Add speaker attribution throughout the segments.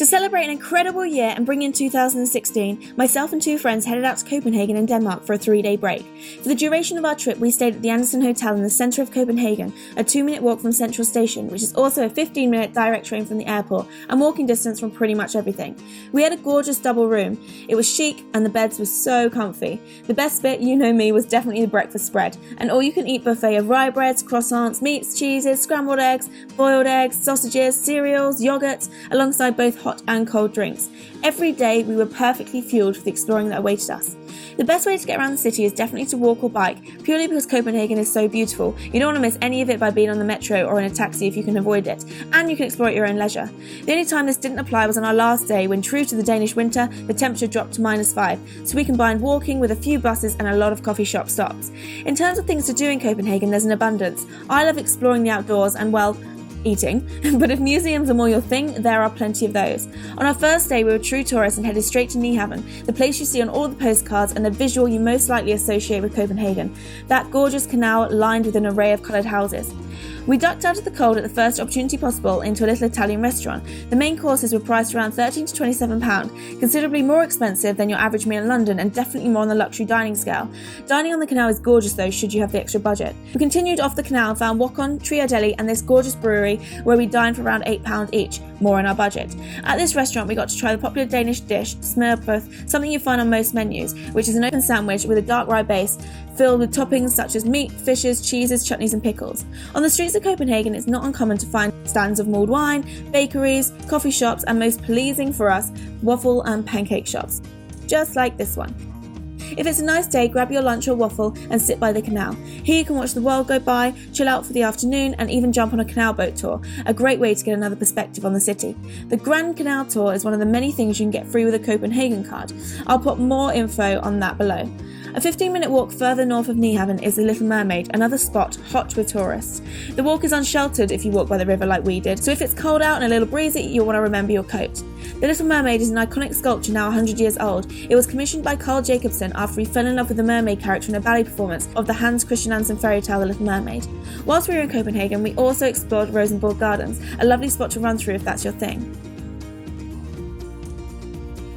Speaker 1: To celebrate an incredible year and bring in 2016, myself and two friends headed out to Copenhagen in Denmark for a 3-day break. For the duration of our trip, we stayed at the Andersen Hotel in the centre of Copenhagen, a 2-minute walk from Central Station, which is also a 15-minute direct train from the airport, and walking distance from pretty much everything. We had a gorgeous double room. It was chic and the beds were so comfy. The best bit, you know me, was definitely the breakfast spread, an all-you-can-eat buffet of rye breads, croissants, meats, cheeses, scrambled eggs, boiled eggs, sausages, cereals, yogurts, alongside both hot and cold drinks. Every day we were perfectly fueled for the exploring that awaited us. The best way to get around the city is definitely to walk or bike, purely because Copenhagen is so beautiful. You don't want to miss any of it by being on the metro or in a taxi if you can avoid it, and you can explore at your own leisure. The only time this didn't apply was on our last day when, true to the Danish winter, the temperature dropped to -5, so we combined walking with a few buses and a lot of coffee shop stops. In terms of things to do in Copenhagen, there's an abundance. I love exploring the outdoors and, well, eating, but if museums are more your thing, there are plenty of those. On our first day, we were true tourists and headed straight to Nyhavn, the place you see on all the postcards and the visual you most likely associate with Copenhagen, that gorgeous canal lined with an array of coloured houses. We ducked out of the cold at the first opportunity possible into a little Italian restaurant. The main courses were priced around £13 to £27, considerably more expensive than your average meal in London and definitely more on the luxury dining scale. Dining on the canal is gorgeous though, should you have the extra budget. We continued off the canal and found Wokon, Triadeli and this gorgeous brewery where we dined for around £8 each, more in our budget. At this restaurant we got to try the popular Danish dish, smørrebrød, something you find on most menus, which is an open sandwich with a dark rye base filled with toppings such as meat, fishes, cheeses, chutneys and pickles. On the streets of Copenhagen, it's not uncommon to find stands of mulled wine, bakeries, coffee shops, and most pleasing for us, waffle and pancake shops. Just like this one. If it's a nice day, grab your lunch or waffle and sit by the canal. Here you can watch the world go by, chill out for the afternoon, and even jump on a canal boat tour, a great way to get another perspective on the city. The Grand Canal Tour is one of the many things you can get free with a Copenhagen card. I'll put more info on that below. A 15-minute walk further north of Nyhavn is the Little Mermaid, another spot hot with tourists. The walk is unsheltered if you walk by the river like we did, so if it's cold out and a little breezy, you'll want to remember your coat. The Little Mermaid is an iconic sculpture now 100 years old. It was commissioned by Carl Jacobsen after he fell in love with the mermaid character in a ballet performance of the Hans Christian Andersen fairy tale The Little Mermaid. Whilst we were in Copenhagen, we also explored Rosenborg Gardens, a lovely spot to run through if that's your thing.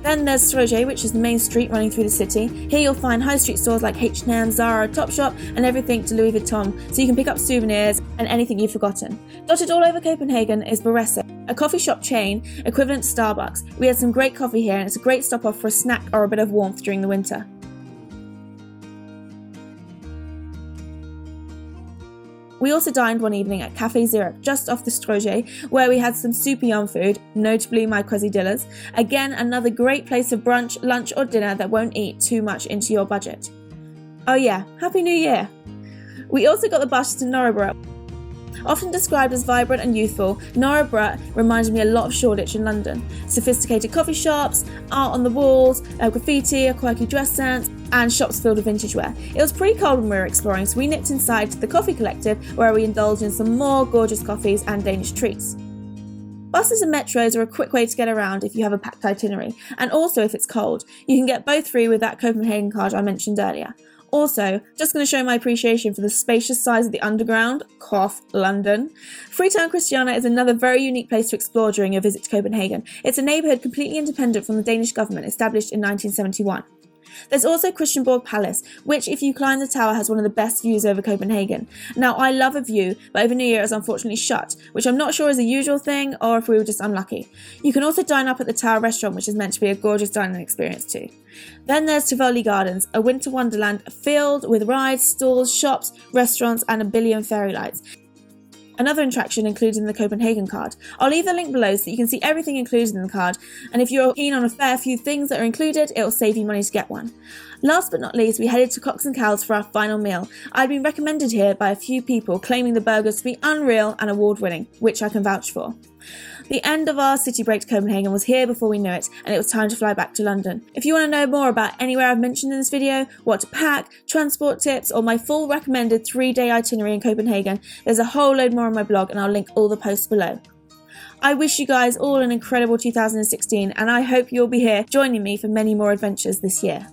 Speaker 1: Then there's Zurich, which is the main street running through the city. Here you'll find high street stores like H&M, Zara, Topshop and everything to Louis Vuitton, so you can pick up souvenirs and anything you've forgotten. Dotted all over Copenhagen is Barresso, a coffee shop chain equivalent to Starbucks. We had some great coffee here and it's a great stop off for a snack or a bit of warmth during the winter. We also dined one evening at Café Zurich, just off the Stroge, where we had some super yum food, notably my quesadillas. Again, another great place for brunch, lunch or dinner that won't eat too much into your budget. Oh yeah, Happy New Year! We also got the bus to Norrebro. Often described as vibrant and youthful, Norrebro reminded me a lot of Shoreditch in London. Sophisticated coffee shops, art on the walls, graffiti, a quirky dress sense, and shops filled with vintage wear. It was pretty cold when we were exploring, so we nipped inside to the Coffee Collective where we indulged in some more gorgeous coffees and Danish treats. Buses and metros are a quick way to get around if you have a packed itinerary, and also if it's cold. You can get both free with that Copenhagen card I mentioned earlier. Also, just going to show my appreciation for the spacious size of the underground, cough, London. Freetown Christiania is another very unique place to explore during your visit to Copenhagen. It's a neighbourhood completely independent from the Danish government, established in 1971. There's also Christianborg Palace, which if you climb the tower has one of the best views over Copenhagen. Now I love a view, but over New Year it was unfortunately shut, which I'm not sure is a usual thing or if we were just unlucky. You can also dine up at the tower restaurant, which is meant to be a gorgeous dining experience too. Then there's Tuvalu Gardens, a winter wonderland filled with rides, stalls, shops, restaurants and a billion fairy lights. Another attraction included in the Copenhagen card. I'll leave the link below so that you can see everything included in the card, and if you're keen on a fair few things that are included, it'll save you money to get one. Last but not least, we headed to Cox & Cowles for our final meal. I'd been recommended here by a few people claiming the burgers to be unreal and award-winning, which I can vouch for. The end of our city break to Copenhagen was here before we knew it, and it was time to fly back to London. If you want to know more about anywhere I've mentioned in this video, what to pack, transport tips, or my full recommended 3-day itinerary in Copenhagen, there's a whole load more on my blog and I'll link all the posts below. I wish you guys all an incredible 2016 and I hope you'll be here joining me for many more adventures this year.